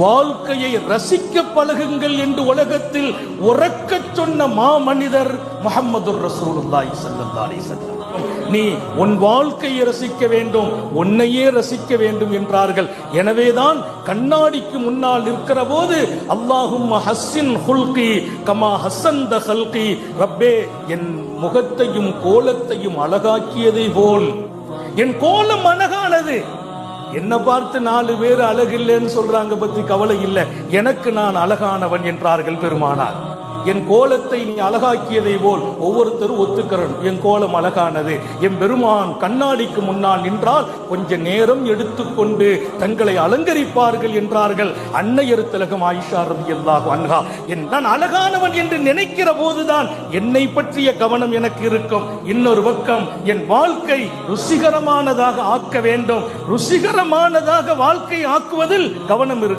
வாழ்க்கையை ரசிக்க பழகுங்கள் என்று உலகத்தில் உறக்கச் சொன்ன மாமனிதர் முஹம்மதுர் ரசூலுல்லாஹி ஸல்லல்லாஹு அலைஹி வஸல்லம். நீ உன் வாழ்க்கையை ரசிக்க வேண்டும், உன்னையே ரசிக்க வேண்டும் என்றார்கள். எனவேதான் கண்ணாடிக்கு முன்னால் நிற்கிற போது அல்லாஹும்ம ஹஸ்ஸின் ஹுல்கி கமா ஹஸ்ஸன்த ஹல்கி, ரப்பே என் முகத்தையும் கோலத்தையும் அழகாக்கியதை போல் என் கோலம் அழகானது. என்ன பார்த்து 4 பேர் அழகில்லைன்னு சொல்றாங்க பத்தி கவலை இல்லை, எனக்கு நான் அழகானவன் என்றார்கள் பெருமானார். என் கோலத்தை நீ அழகாக்கியதை போல் ஒவ்வொருத்தரும் ஒத்துக்கிறோம், என் கோலம் அழகானது. என் பெருமான் கண்ணாடிக்கு முன்னால் நின்றால் கொஞ்ச நேரம் எடுத்துக்கொண்டு தங்களை அலங்கரிப்பார்கள் என்றார்கள் அன்னையர் திலகம் ஆயிஷா ரலியல்லாஹு அன்ஹா. நான் அழகானவன் என்று நினைக்கிற போதுதான் என்னை பற்றிய கவனம் எனக்கு இருக்கும். இன்னொரு பக்கம் என் வாழ்க்கை ருசிகரமானதாக ஆக்க வேண்டும், ருசிகரமானதாக வாழ்க்கை ஆக்குவதில் கவனம் இருக்கும்.